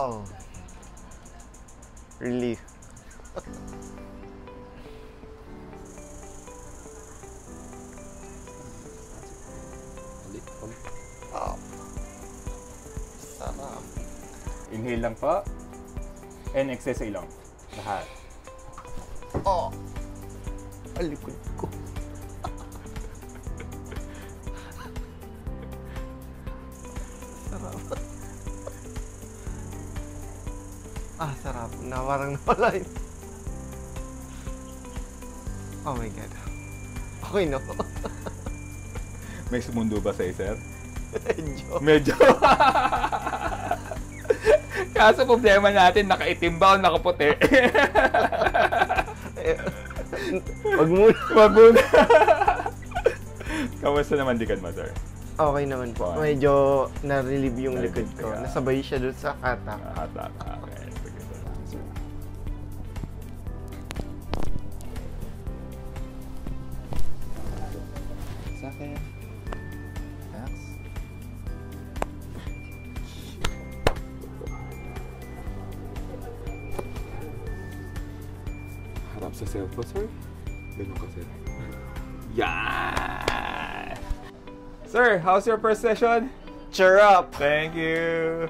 Oh. Relief. Oh. Sarap. Inhale lang po. And exhale lang. Lahat. Oh. Alikod ko. Sarap. Sarap. Parang nawala yun. Oh my God. Okay, no? May sumundo ba sa'yo, sir? Medyo. Kaso problema natin, nakaitim ba o nakaputi? Wag muna. Wag muna. Kamusta naman likod mo, sir? Okay naman po. Medyo na-relieve yung likod ko. Nasabay siya doon sa hatak. Hatak. Okay. Sige, sir. Sa akin. Relax. Harap sa cellphone, sir. Ganun ka, sir. Yeah! Sir, how's your first session? Cheer up! Thank you!